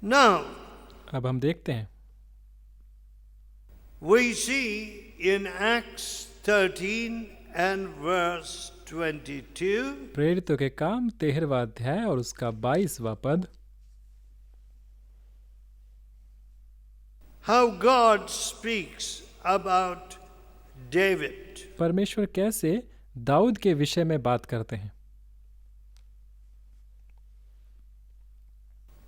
Now, अब हम देखते हैं we see in Acts 13 and verse 22 प्रेरितों के काम 13वां अध्याय और उसका 22वां पद, how God speaks about David. परमेश्वर कैसे दाऊद के विषय में बात करते हैं।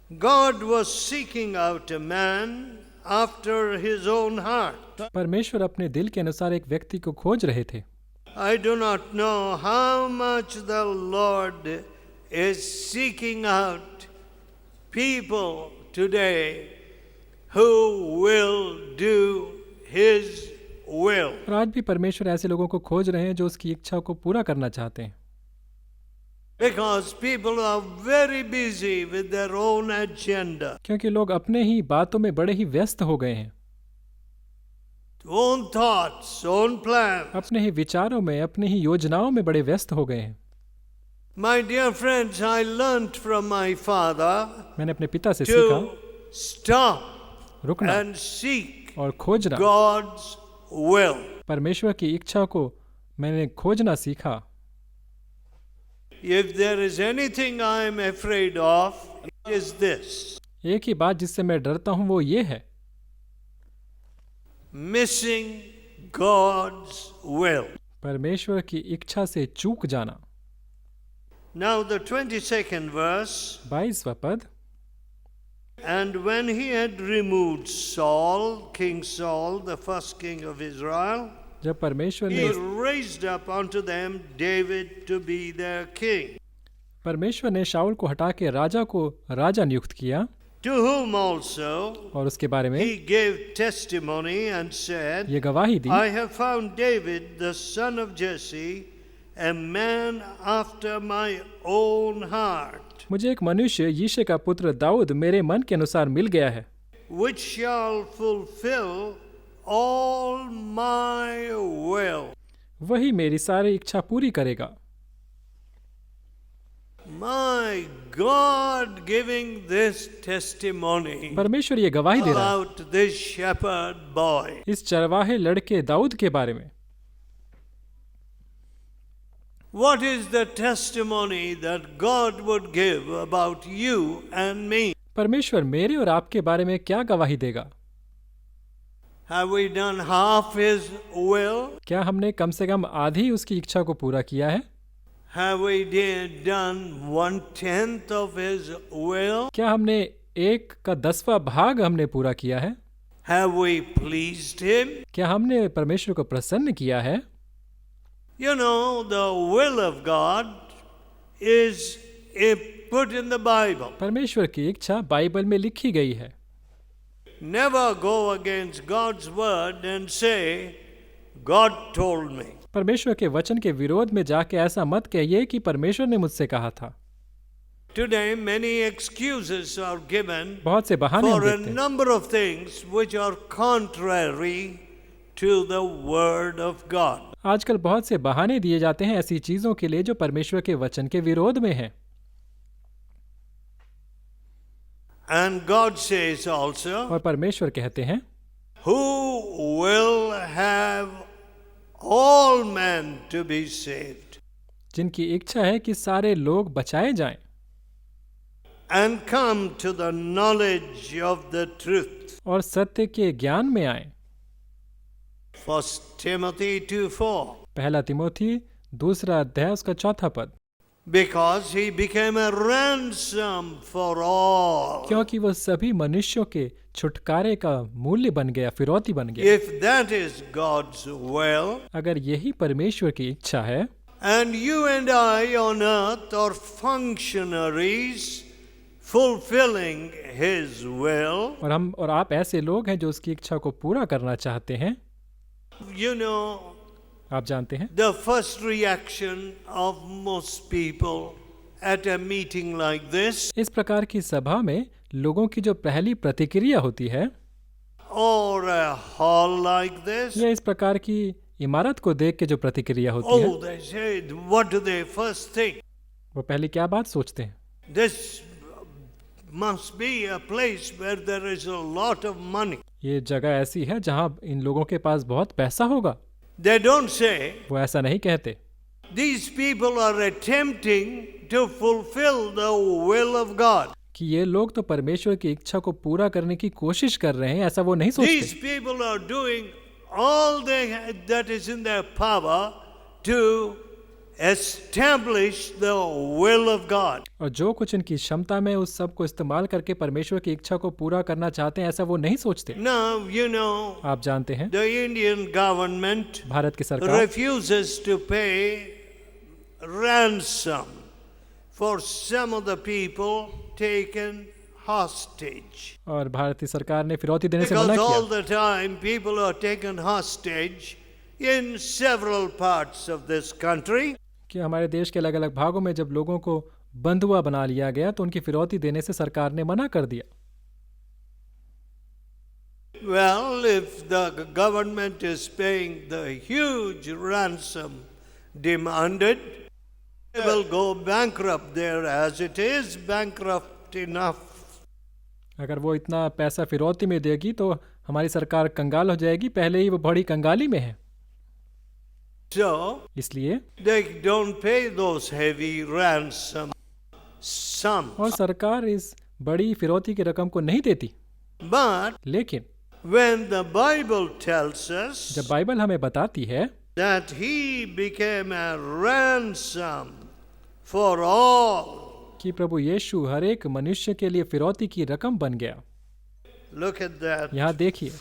God was seeking out a man after his own heart. परमेश्वर अपने दिल के अनुसार एक व्यक्ति को खोज रहे थे। I do not know how much the Lord is seeking out people today who will do His will. और आज भी परमेश्वर ऐसे लोगों को खोज रहे हैं जो उसकी इच्छा को पूरा करना चाहते हैं, Because people are very busy with their own agenda, क्योंकि लोग अपने ही बातों में बड़े ही व्यस्त हो गए हैं, own thoughts, own plans. अपने ही विचारों में, अपनी ही योजनाओं में बड़े व्यस्त हो गए हैं। My dear friends, I learned from my father मैंने अपने पिता से सीखा to stop रुकना and seek और खोजना। God's will. परमेश्वर की इच्छा को मैंने खोजना सीखा। If there is anything I am afraid of, it is this: एक ही बात जिससे मैं डरता हूं वो ये है, missing God's will. परमेश्वर की इच्छा से चूक जाना। Now the 22nd verse, 22वां पद, and when he had removed Saul, King Saul, the first king of Israel, जब परमेश्वर he ने raised up unto them David to be their king, परमेश्वर ने शाऊल को हटा के राजा को राजा नियुक्त किया, to whom also और उसके बारे में he gave testimony and said, ये गवाही दी, I have found David, the son of Jesse, a man after my own heart, मुझे एक मनुष्य यीशे का पुत्र दाऊद मेरे मन के अनुसार मिल गया है, which shall fulfill all my will. वही मेरी सारी इच्छा पूरी करेगा। My God giving this testimony परमेश्वर ये गवाही दे रहा है about this shepherd boy. इस चरवाहे लड़के दाऊद के बारे में। What is the testimony that God would give about you and me? परमेश्वर मेरे और आपके बारे में क्या गवाही देगा? Have we done half his will? क्या हमने कम से कम आधी उसकी इच्छा को पूरा किया है? Have we done 1/10 of his will? क्या हमने 1/10वां भाग हमने पूरा किया है? Have we pleased him? क्या हमने परमेश्वर को प्रसन्न किया है? You know, the will of God is put in the Bible. परमेश्वर की इच्छा बाइबल में लिखी गई है। Never go against God's word and say, God told me. परमेश्वर के वचन के विरोध में जाके ऐसा मत कहिए कि परमेश्वर ने मुझसे कहा था। Today many excuses are given बहुत से बहाने हम for a देखते हैं number of things which are contrary to the word of God. आजकल बहुत से बहाने दिए जाते हैं ऐसी चीजों के लिए जो परमेश्वर के वचन के विरोध में है। And God says also, और परमेश्वर कहते हैं, who will have all men to be saved जिनकी इच्छा है कि सारे लोग बचाए जाएं and come to the knowledge of the truth. और सत्य के ज्ञान में आए। 1 Timothy 2:4. पहला तिमोथी 2 अध्याय उसका 4 पद, Because he became a ransom for all. क्योंकि वो सभी मनुष्यों के छुटकारे का मूल्य बन गया, फिरौती बन गया। If that is God's will, अगर यही परमेश्वर की इच्छा है and you and I on earth are functionaries fulfilling his will, और हम और आप ऐसे लोग हैं जो उसकी इच्छा को पूरा करना चाहते हैं, you know, आप जानते हैं the first reaction of most people at a meeting like this, इस प्रकार की सभा में लोगों की जो पहली प्रतिक्रिया होती है, or a hall like this, या इस प्रकार की इमारत को देख के जो प्रतिक्रिया होती है, oh, they say, what do they first think? वो पहले क्या बात सोचते हैं? This must be a place where there is a lot of money. ये जगह ऐसी है जहाँ इन लोगों के पास बहुत पैसा होगा। They don't say, वो ऐसा नहीं कहते। these people are attempting to fulfill the will of God. कि ये लोग तो परमेश्वर की इच्छा को पूरा करने की कोशिश कर रहे हैं, ऐसा वो नहीं These सोचते। people are doing all that is in their power to establish the will of God. और जो कुछ इनकी क्षमता में उस सब को इस्तेमाल करके परमेश्वर की इच्छा को पूरा करना चाहते हैं, ऐसा वो नहीं सोचते। Now, you know, आप जानते हैं the Indian government भारत की सरकार refuses to pay ransom for some of the people taken hostage. और भारतीय सरकार ने फिरौती देने से Because मना all किया, the time people are taken hostage in several parts of this country. कि हमारे देश के अलग अलग भागों में जब लोगों को बंधुआ बना लिया गया तो उनकी फिरौती देने से सरकार ने मना कर दिया। Well, if the government is paying the huge ransom demanded, they will go bankrupt there as it is bankrupt enough. अगर वो इतना पैसा फिरौती में देगी तो हमारी सरकार कंगाल हो जाएगी, पहले ही वो बड़ी कंगाली में है। So, इसलिए they don't pay those heavy ransom sums. और सरकार इस बड़ी फिरौती की रकम को नहीं देती। But लेकिन when the Bible tells us जब बाइबल हमें बताती है that he became a ransom for all, कि प्रभु यीशु हर एक मनुष्य के लिए फिरौती की रकम बन गया। look at that. यहाँ देखिए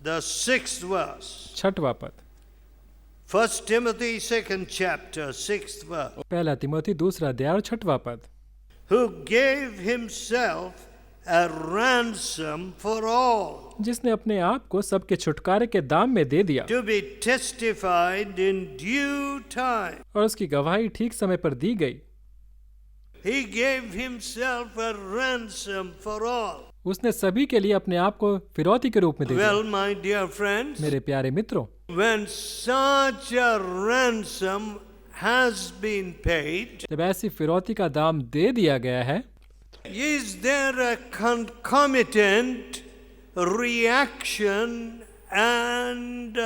The 6th verse. छठवां पद, 1 Timothy 2nd chapter, 6th verse. पहला तिमोथी दूसरा अध्याय और छठवां पद, Who gave himself a ransom for all, जिसने अपने आप को सबके छुटकारे के दाम में दे दिया to be testified in due time. और उसकी गवाही ठीक समय पर दी गई। He gave himself a ransom for all. उसने सभी के लिए अपने आप को फिरौती के रूप में दे दिया। Well, my dear friends, मेरे प्यारे मित्रों, when such a ransom has been paid, जब ऐसी फिरौती का दाम दे दिया गया है, is there a concomitant reaction and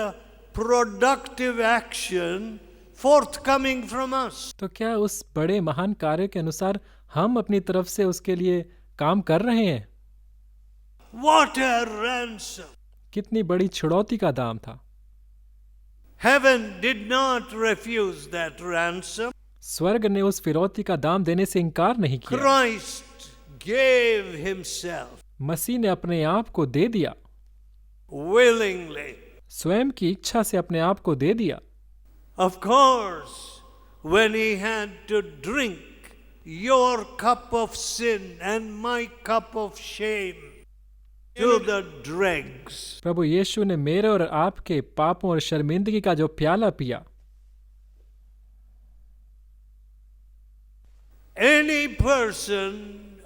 productive action forthcoming from us? तो क्या उस बड़े महान कार्य के अनुसार हम अपनी तरफ से उसके लिए काम कर रहे हैं? What a ransom! कितनी बड़ी छुड़ौती का दाम था। Heaven did not refuse that ransom. स्वर्ग ने उस फिरौती का दाम देने से इनकार नहीं किया। Christ gave himself मसीह ने अपने आप को दे दिया, willingly. स्वयं की इच्छा से अपने आप को दे दिया। Of course, when he had to drink your cup of sin and my cup of shame to the dregs. प्रभु यीशु ने मेरे और आपके पापों और शर्मिंदगी का जो प्याला पिया, Any person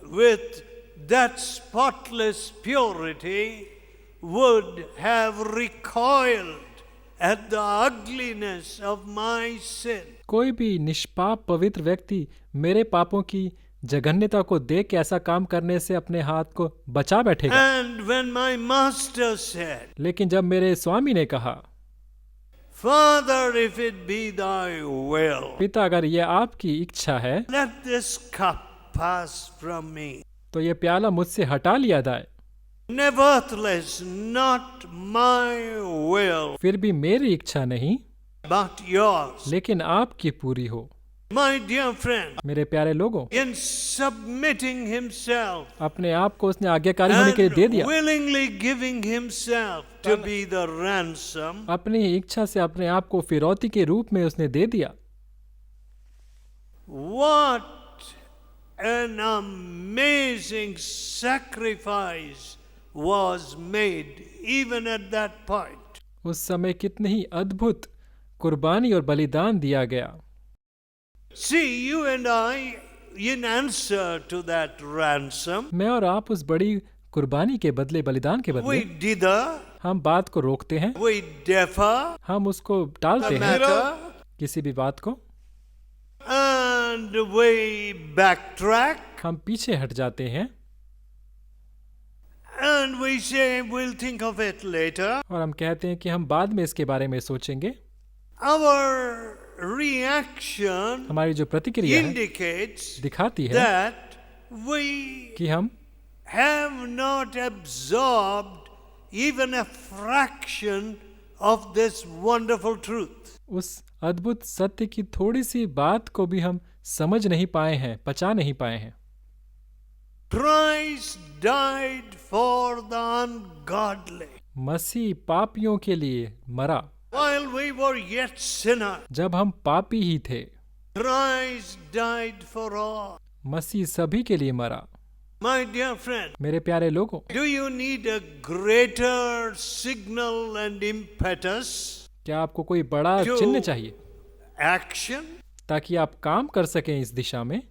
with that spotless purity would have recoiled at the ugliness of my sin. कोई भी निष्पाप पवित्र व्यक्ति मेरे पापों की जघन्यता को देख के ऐसा काम करने से अपने हाथ को बचा बैठेगा। And when my master said, लेकिन जब मेरे स्वामी ने कहा, Father, if it be thy will, पिता अगर ये आपकी इच्छा है let this cup pass from me. तो ये प्याला मुझसे हटा लिया जाए, Nevertheless, not my will, फिर भी मेरी इच्छा नहीं but yours. लेकिन आपकी पूरी हो। My dear friend, मेरे प्यारे लोगों, in submitting himself अपने आप को उसने आज्ञाकारी होने के लिए दे and दिया, willingly giving himself to be the ransom, अपनी इच्छा से अपने आप को फिरौती के रूप में उसने दे दिया। what an amazing sacrifice was made even at that point. उस समय कितनी ही अद्भुत कुर्बानी और बलिदान दिया गया। See, you and I, in answer to that ransom, मैं और आप उस बड़ी कुर्बानी के बदले, बलिदान के we बदले dither, हम बात को रोकते हैं, we defer हम उसको टालते the हैं matter, किसी भी बात को, and And we backtrack हम पीछे हट जाते हैं and we say we'll think of it later. और हम कहते हैं कि हम बाद में इसके बारे में सोचेंगे। Our reaction हमारी जो प्रतिक्रिया है indicates दिखाती है that we कि हम have not absorbed even a fraction of this wonderful truth. उस अद्भुत सत्य की थोड़ी सी बात को भी हम समझ नहीं पाए हैं, पचा नहीं पाए हैं। Christ died for the ungodly मसीह पापियों के लिए मरा while we were yet sinners. जब हम पापी ही थे। Christ died for all. मसीह सभी के लिए मरा। My dear friend, मेरे प्यारे लोगों, do you need a greater signal and impetus क्या आपको कोई बड़ा जो- चिन्ह चाहिए action? ताकि आप काम कर सकें इस दिशा में?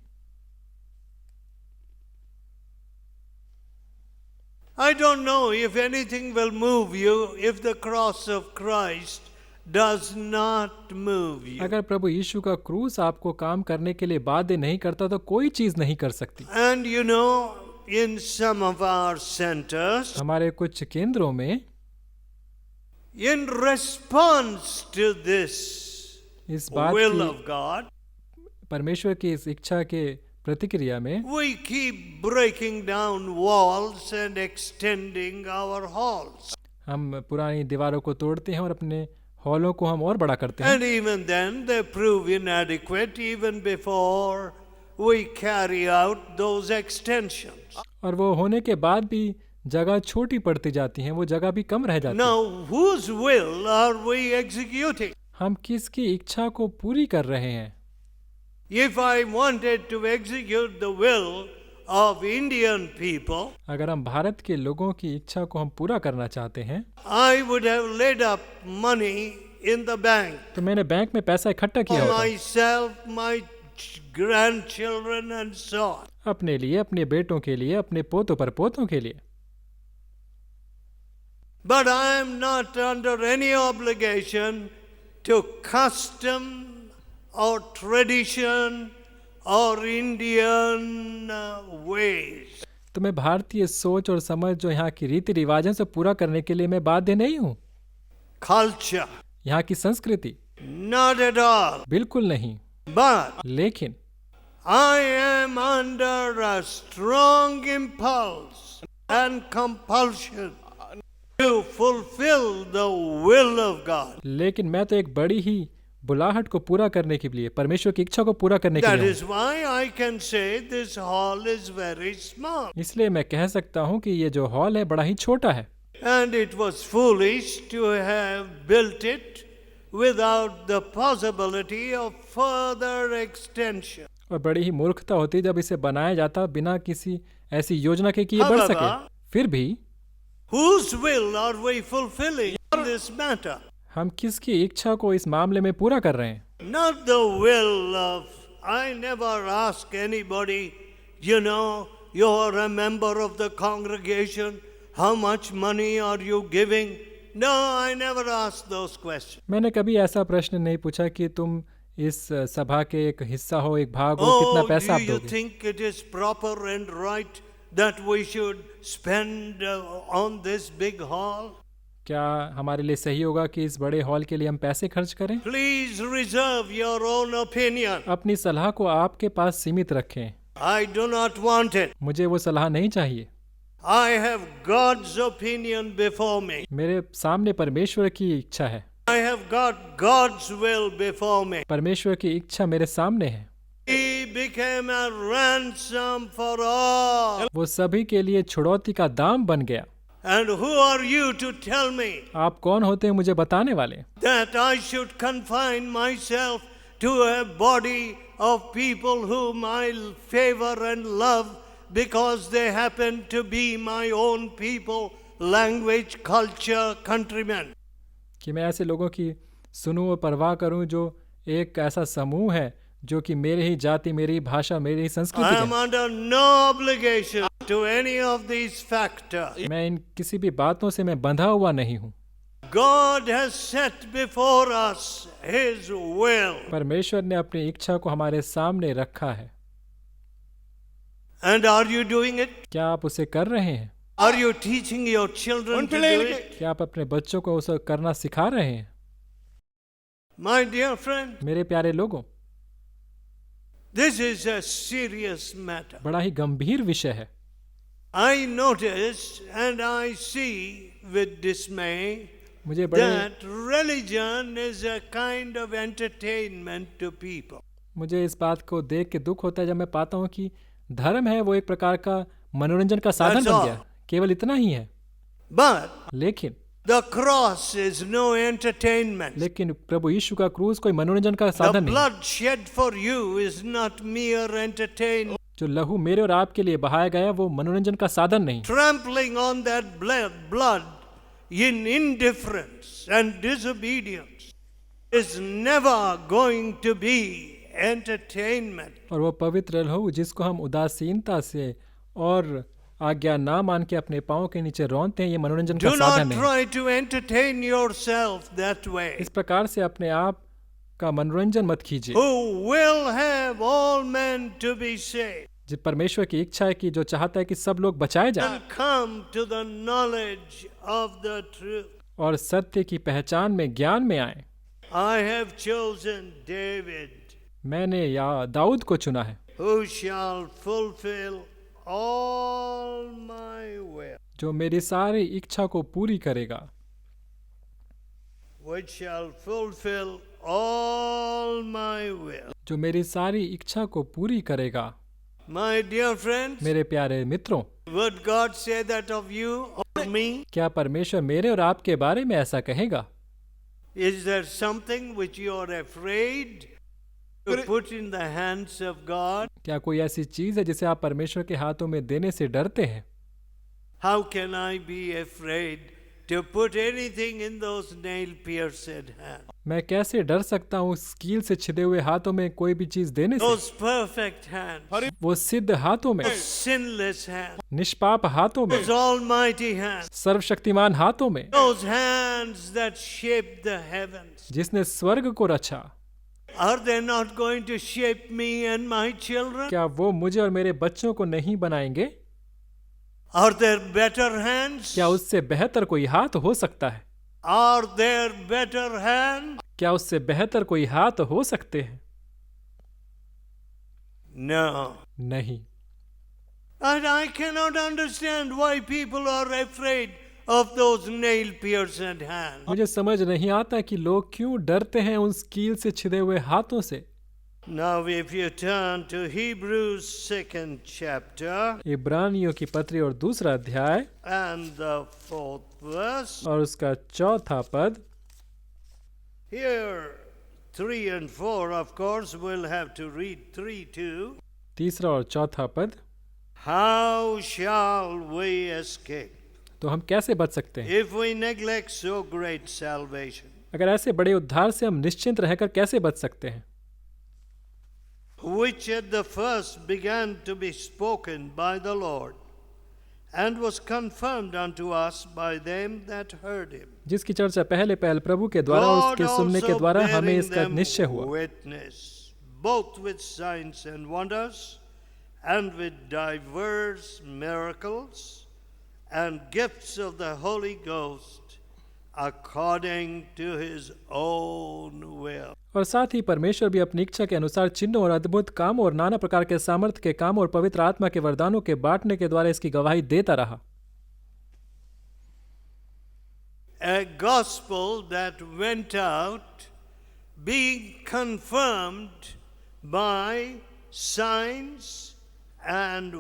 I don't know if anything will move you if the cross of Christ does not move you. अगर प्रभु यीशु का क्रूस आपको काम करने के लिए बाध्य नहीं करता तो कोई चीज नहीं कर सकती। And you know, in some of our centers, हमारे कुछ केंद्रों में in response to this इस बात will की of God, परमेश्वर की इस इच्छा के प्रतिक्रिया में we keep breaking down walls and extending our halls. हम पुरानी दीवारों को तोड़ते हैं और अपने हॉलों को हम और बड़ा करते हैं। And even then they prove inadequate even before we carry out those extensions. और वो होने के बाद भी जगह छोटी पड़ती जाती हैं, वो जगह भी कम रह जाती है। Now, whose will are we executing? हम किसकी इच्छा को पूरी कर रहे हैं? If I wanted to execute the will of Indian people, अगर हम भारत के लोगों की इच्छा को हम पूरा करना चाहते हैं I would have laid up money in the bank तो मैंने बैंक में पैसा इकट्ठा किया for होता, myself, my grandchildren, and so on. अपने लिए, अपने बेटों के लिए, अपने पोतों पर पोतों के लिए। But I am not under any obligation to custom or tradition or Indian ways. तो मैं भारतीय सोच और समझ जो यहाँ की रीति रिवाजों से पूरा करने के लिए मैं बाध्य नहीं हूँ। Culture, यहाँ की संस्कृति not at all. बिल्कुल नहीं, But लेकिन I am under a strong impulse and compulsion to fulfill the will of God. लेकिन मैं तो एक बड़ी ही बुलाहट को पूरा करने के लिए, परमेश्वर की इच्छा को पूरा करने के That लिए is why I can say this hall is very small. हूँ। इसलिए मैं कह सकता हूँ कि ये जो हॉल है बड़ा ही छोटा है And it was foolish to have built it without the possibility of further extension. और बड़ी ही मूर्खता होती जब इसे बनाया जाता बिना किसी ऐसी योजना के कि ये बढ़ सके। फिर भी Whose will are we fulfilling in this matter? हम किसकी इच्छा को इस मामले में पूरा कर रहे हैं? Not the will of, I never ask anybody, you know, you're a member of the congregation, how much money are you giving? No, I never ask those questions. मैंने कभी ऐसा प्रश्न नहीं पूछा कि तुम इस सभा के एक हिस्सा हो, एक भाग हो, कितना Oh, पैसा do आप you दोगे? think it is proper and right that we should spend on this big hall? क्या हमारे लिए सही होगा कि इस बड़े हॉल के लिए हम पैसे खर्च करें? Please reserve your own opinion. अपनी सलाह को आपके पास सीमित रखें। I do not want it. मुझे वो सलाह नहीं चाहिए। I have God's opinion before me. मेरे सामने परमेश्वर की इच्छा है। I have got God's will before me. परमेश्वर की इच्छा मेरे सामने है। He became a ransom for all. वो सभी के लिए छुड़ौती का दाम बन गया। And who are you to tell me आप कौन होते हैं मुझे बताने वाले? that I should confine myself to a body of people whom I favor and love because they happen to be my own people, language, culture, countrymen? कि मैं ऐसे लोगों की सुनूं और परवाह करूं जो एक ऐसा समूह है जो कि मेरी ही जाति, मेरी ही भाषा, मेरी ही I संस्कृति am है। under no obligation to any of these factors. मैं इन किसी भी बातों से मैं बंधा हुआ नहीं हूँ। God has set before us His will. परमेश्वर ने अपनी इच्छा को हमारे सामने रखा है। And are you doing it? क्या आप उसे कर रहे हैं? Are you teaching your children to do it? क्या आप अपने बच्चों को उसे करना सिखा रहे हैं? My dear friend, मेरे प्यारे लोगों, this is a serious matter. बड़ा ही गंभीर विषय है। I notice and I see with dismay मुझे बड़े that religion is a kind of entertainment to people. मुझे इस बात को देख के दुख होता है जब मैं पाता हूँ कि धर्म है वो एक प्रकार का मनोरंजन का साधन That's बन all. गया। केवल इतना ही है। But लेकिन the cross is no entertainment. प्रभु यीशु का क्रूस कोई मनोरंजन का The साधन नहीं। blood shed for you is not mere entertainment. जो लहू मेरे और आपके लिए बहाया गया वो मनोरंजन का साधन नहीं। Trampling on that blood in indifference and disobedience is never going to be entertainment. और वो पवित्र लहू जिसको हम उदासीनता से और आज्ञा ना मान के अपने पाँव के नीचे रौंदते हैं, ये मनोरंजन का Do साधन not है। try to entertain yourself that way. इस प्रकार से अपने आप का मनोरंजन मत कीजिए। Who will have all men to be saved जो परमेश्वर की इच्छा है कि जो चाहता है कि सब लोग बचाए जाएं and come to the knowledge of the truth. और सत्य की पहचान में ज्ञान में आए। I have chosen David, मैंने या दाऊद को चुना है, who shall fulfill all my will, जो मेरी सारी इच्छा को पूरी करेगा, which shall fulfill all my will. जो मेरी सारी इच्छा को पूरी करेगा। My dear friends, मेरे प्यारे मित्रों, would God say that of you or me? क्या परमेश्वर मेरे और आपके बारे में ऐसा कहेगा? Is there something which you are afraid to put in the hands of God? क्या कोई ऐसी चीज है जिसे आप परमेश्वर के हाथों में देने से डरते हैं? How can I be afraid to put anything in those nail-pierced hands? मैं कैसे डर सकता हूँ उस कील से छिदे हुए हाथों में कोई भी चीज देने से? Those perfect hands, वो सिद्ध हाथों में, sinless hands, निष्पाप हाथों में, those almighty hands, सर्वशक्तिमान हाथों में, those hands that shaped the heavens. जिसने स्वर्ग को रचा। Are they not going to shape me and my children? क्या वो मुझे और मेरे बच्चों को नहीं बनाएंगे? Are there better hands? क्या उससे बेहतर कोई हाथ हो सकता है? Are there better hands? क्या उससे बेहतर कोई हाथ हो सकते हैं? No. नहीं। And I cannot understand why people are afraid of those nail-pierced hands. मुझे समझ नहीं आता कि लोग क्यों डरते हैं उस कील से छिदे हुए हाथों से। Now if you turn to Hebrews 2nd chapter इब्रानियों की पत्री और दूसरा अध्याय and the 4th verse, और उसका चौथा पद, here 3 and 4 of course we'll have to read 3 too. तीसरा और चौथा पद, How shall we escape तो हम कैसे बच सकते हैं if we neglect so great salvation, अगर ऐसे बड़े उद्धार से हम निश्चिंत रहकर कैसे बच सकते हैं, which at the first began to be spoken by the Lord, and was confirmed unto us by them that heard him. जिसकी चर्चा पहले प्रभु के द्वारा और God उसके सुनने के also द्वारा हमें bearing इसका them निश्चय हुआ, witness, both with signs and wonders, and with diverse miracles, and gifts of the Holy Ghost, according to his own will. और साथ ही परमेश्वर भी अपनी इच्छा के अनुसार चिन्ह और अद्भुत काम और नाना प्रकार के सामर्थ्य के काम और पवित्र आत्मा के वरदानों के बांटने के द्वारा इसकी गवाही देता रहा। A gospel that went out being confirmed by signs and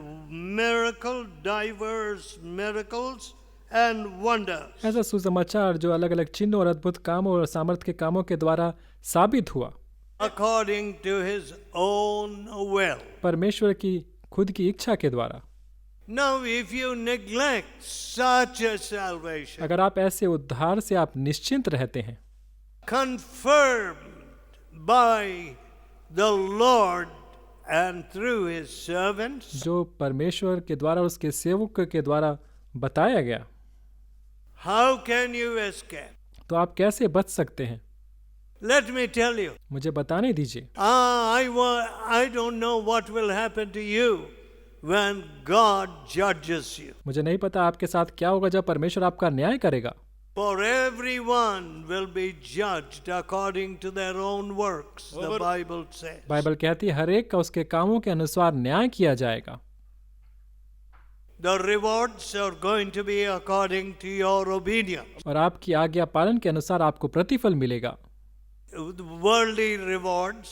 diverse miracles and wonders. ऐसा सुसमाचार जो अलग अलग चिन्ह और अद्भुत कामों और सामर्थ्य के कामों के द्वारा साबित हुआ, According to his own will. परमेश्वर की खुद की इच्छा के द्वारा। Now, if you neglect such a salvation, अगर आप ऐसे उद्धार से आप निश्चिंत रहते हैं, confirmed by the Lord and through his servants, जो परमेश्वर के द्वारा उसके सेवक के द्वारा बताया गया, how can you escape? तो आप कैसे बच सकते हैं? Let me tell you. मुझे बताने दीजिए। I don't know what will happen to you when God judges you. मुझे नहीं पता आपके साथ क्या होगा जब परमेश्वर आपका न्याय करेगा। For everyone will be judged according to their own works, the Bible says. Bible कहती है हर एक का उसके कामों के अनुसार न्याय किया जाएगा। The rewards are going to be according to your obedience. और आपकी आज्ञा पालन के अनुसार आपको प्रतिफल मिलेगा। Worldly rewards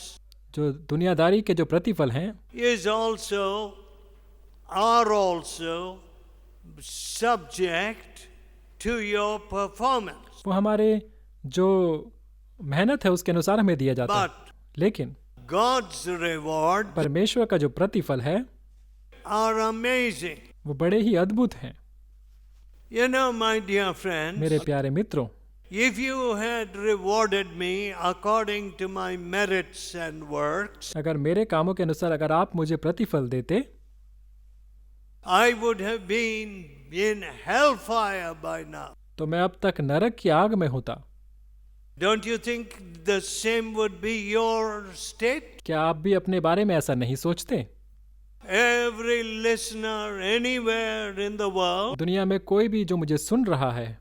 जो दुनियादारी के जो प्रतिफल हैं are also subject to your performance. वो हमारे जो मेहनत है उसके अनुसार हमें दिया जाता है। लेकिन God's reward परमेश्वर का जो प्रतिफल है are amazing. वो बड़े ही अद्भुत हैं। You know, my dear friends, मेरे प्यारे मित्रों, if you had rewarded me according to my merits and works, अगर मेरे कामों के अनुसार अगर आप मुझे प्रतिफल देते, I would have been in hellfire by now. तो मैं अब तक नरक की आग में होता। Don't you think the same would be your state? क्या आप भी अपने बारे में ऐसा नहीं सोचते? Every listener anywhere in the world, दुनिया में कोई भी जो मुझे सुन रहा है,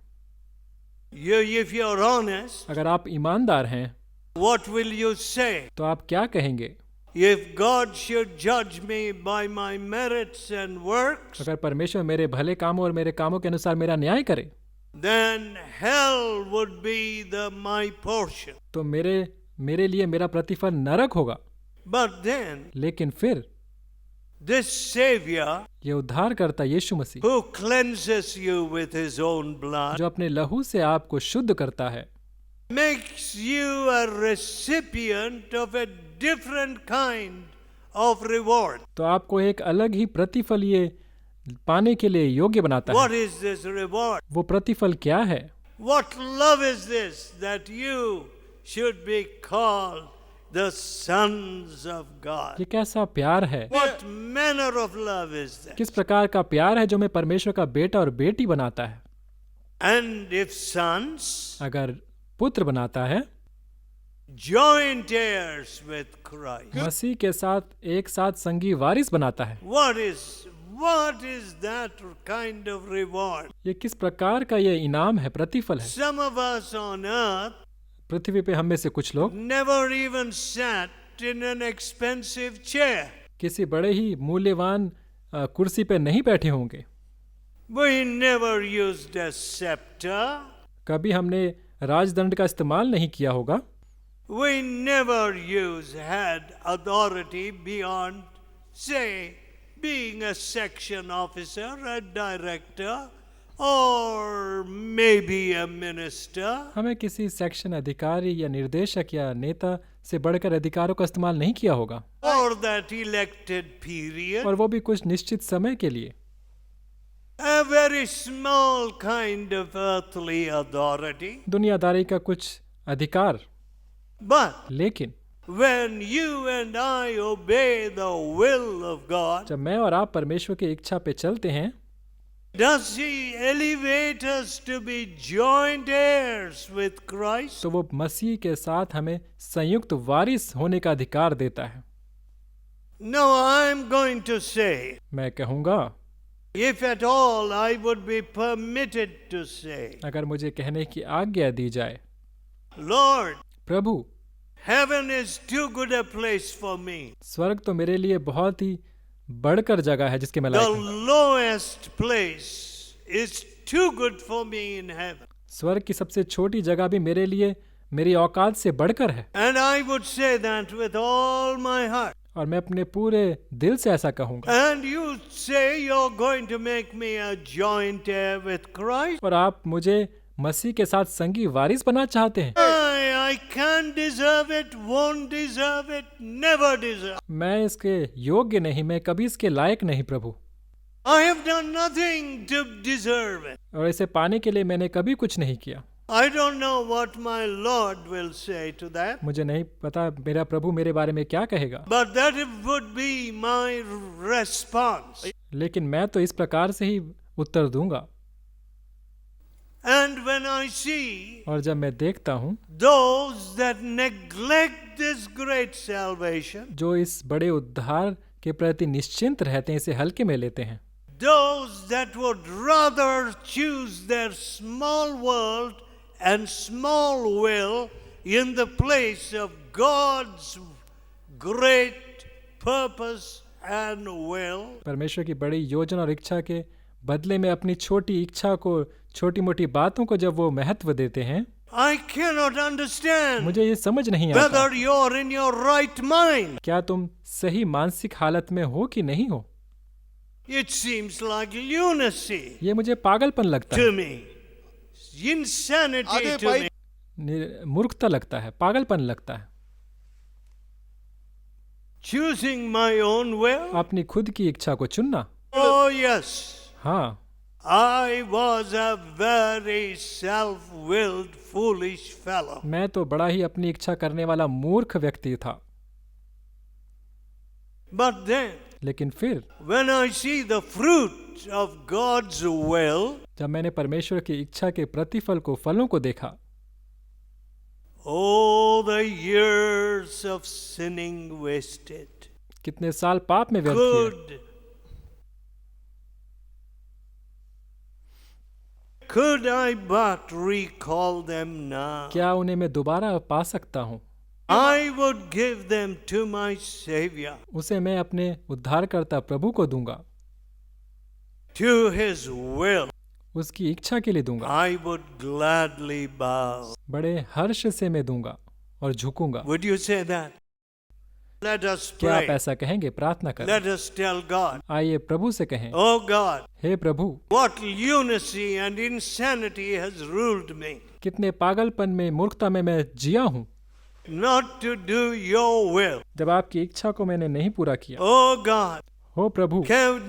if you're honest, अगर आप ईमानदार हैं, what will you say? तो आप क्या कहेंगे? If God should judge me by my merits and works, अगर परमेश्वर मेरे भले कामों और मेरे कामों के अनुसार मेरा न्याय करे, then hell would be my portion. तो मेरे लिए मेरा प्रतिफल नरक होगा। But then, लेकिन फिर this Savior, ये उद्धारकर्ता यीशु मसीह, who cleanses you with His own blood, जो अपने लहू से आपको शुद्ध करता है, makes you a recipient of a different kind of reward. तो आपको एक अलग ही प्रतिफल ये पाने के लिए योग्य बनाता What है। is this reward? वो प्रतिफल क्या है? What love is this that you should be called the sons of God? ये कैसा प्यार है? What manner of love is that? किस प्रकार का प्यार है जो मैं परमेश्वर का बेटा और बेटी बनाता है? And if sons, अगर पुत्र बनाता है, joint heirs with Christ, मसीह के साथ एक साथ संगी वारिस बनाता है। what is that kind of reward? ये किस प्रकार का ये इनाम है, प्रतिफल है? Some of us on earth पृथ्वी पे हम में से कुछ लोग never even sat in an expensive chair. किसी बड़े ही मूल्यवान कुर्सी पे नहीं बैठे होंगे। We never used a scepter. कभी हमने राजदंड का इस्तेमाल नहीं किया होगा। We never had authority beyond, say, being a section officer, a director, or maybe a minister. हमें किसी सेक्शन अधिकारी या निर्देशक या नेता से बढ़कर अधिकारों का इस्तेमाल नहीं किया होगा। For that elected period. और वो भी कुछ निश्चित समय के लिए। A very small kind of earthly authority. दुनियादारी का कुछ अधिकार। But लेकिन when you and I obey the will of God, जब मैं और आप परमेश्वर की इच्छा पे चलते हैं, does He elevate us to be joint heirs with Christ? तो वो मसीह के साथ हमें संयुक्त वारिस होने का अधिकार देता है। No, I'm going to say, मैं कहूँगा, if at all I would be permitted to say, अगर मुझे कहने की आज्ञा दी जाए, Lord, Prabhu, heaven is too good a place for me. स्वर्ग तो मेरे लिए बहुत ही बढ़कर जगह है जिसके मैं The लायक हूँ। lowest place is too good for me in heaven. स्वर्ग की सबसे छोटी जगह भी मेरे लिए मेरी औकात से बढ़कर है। And I would say that with all my heart. और मैं अपने पूरे दिल से ऐसा कहूँगा। And you say you're going to make me a joint heir with Christ. और आप मुझे मसीह के साथ संगी वारिस बनना चाहते हैं। I can't deserve it, won't deserve it, never deserve. मैं इसके योग्य नहीं, मैं कभी इसके लायक नहीं प्रभु। I have done nothing to deserve it. और इसे पाने के लिए मैंने कभी कुछ नहीं किया। I don't know what my Lord will say to that. मुझे नहीं पता मेरा प्रभु मेरे बारे में क्या कहेगा। But that would be my response. लेकिन मैं तो इस प्रकार से ही उत्तर दूंगा। And when when I see और जब मैं देखता हूँ those that neglect this great salvation, जो इस बड़े उद्धार के प्रति निश्चिंत रहते हैं, इसे हल्के में लेते हैं, those that would rather choose their small world and small will in the place of God's great purpose and will, परमेश्वर की बड़ी योजना और इच्छा के बदले में अपनी छोटी इच्छा को, छोटी मोटी बातों को जब वो महत्व देते हैं, I cannot understand मुझे ये समझ नहीं आता whether you're in your right mind. क्या तुम सही मानसिक हालत में हो कि नहीं हो। It seems like lunacy ये मुझे पागलपन लगता है, to me, insanity आगे to भाई- me. मूर्खता लगता है, पागलपन लगता है। Choosing my own will? अपनी खुद की इच्छा को चुनना। Oh, yes. हाँ, I was a very self-willed, foolish fellow. मैं तो बड़ा ही अपनी इच्छा करने वाला मूर्ख व्यक्ति था। But then, लेकिन फिर when I see the fruit of God's will, जब मैंने परमेश्वर की इच्छा के प्रतिफल को, फलों को देखा, oh, the years of sinning wasted. कितने साल पाप में व्यर्थ किए, Could I but recall them now, क्या उन्हें मैं दोबारा पा सकता हूँ? I would give them to my Savior, उसे मैं अपने उद्धारकर्ता प्रभु को दूंगा, to His will. उसकी इच्छा के लिए दूंगा, I would gladly bow. बड़े हर्ष से मैं दूंगा और झुकूंगा। Would you say that? Let us क्या आप pray. ऐसा कहेंगे? प्रार्थना करें। Let us tell God, आइए प्रभु से कहें, oh God, hey Prabhu, what lunacy and insanity has ruled me, कितने पागलपन में, मूर्खता में मैं जिया हूँ, not to do your will. जब आपकी इच्छा को मैंने नहीं पूरा किया। Oh God, हो प्रभु,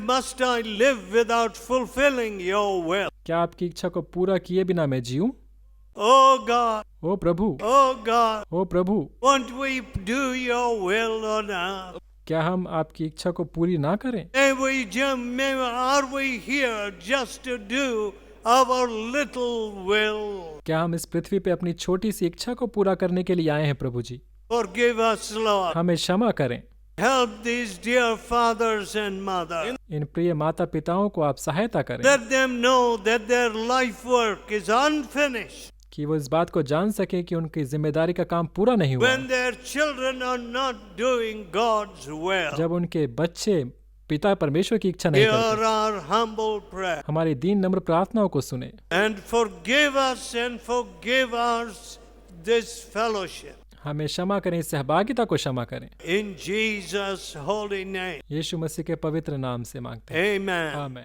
must I live without fulfilling your will? क्या आपकी इच्छा को पूरा किए बिना मैं जीऊं? Oh God, O Prabhu, oh God, O Prabhu, won't we do your will or not? क्या हम आपकी इच्छा को पूरी ना करें? Are we here just to do our little will? क्या हम इस पृथ्वी पे अपनी छोटी सी इच्छा को पूरा करने के लिए आए हैं? प्रभु जी, Forgive us, Lord. हमें क्षमा करें। Help these dear fathers and mothers. इन प्रिय माता पिताओं को आप सहायता करें Let them know that their life work is unfinished कि वो इस बात को जान सके कि उनकी जिम्मेदारी का काम पूरा नहीं हुआ। when their children are not doing God's will. जब उनके बच्चे पिता परमेश्वर की इच्छा नहीं Hear करते। our humble prayer हमारी दीन नम्र प्रार्थनाओं को सुने and forgive us and forgive us this fellowship. हमें क्षमा करें, इस सहभागिता को क्षमा करें। In Jesus' holy name. यीशु मसीह के पवित्र नाम से मांगते हैं, Amen. आमीन।